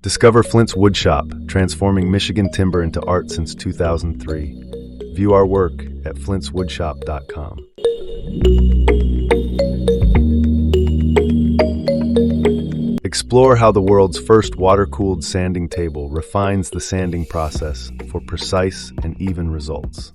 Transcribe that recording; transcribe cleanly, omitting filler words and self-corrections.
Discover Flint's Woodshop, transforming Michigan timber into art since 2003. View our work at flintswoodshop.com. Explore how the world's first water-cooled sanding table refines the sanding process for precise and even results.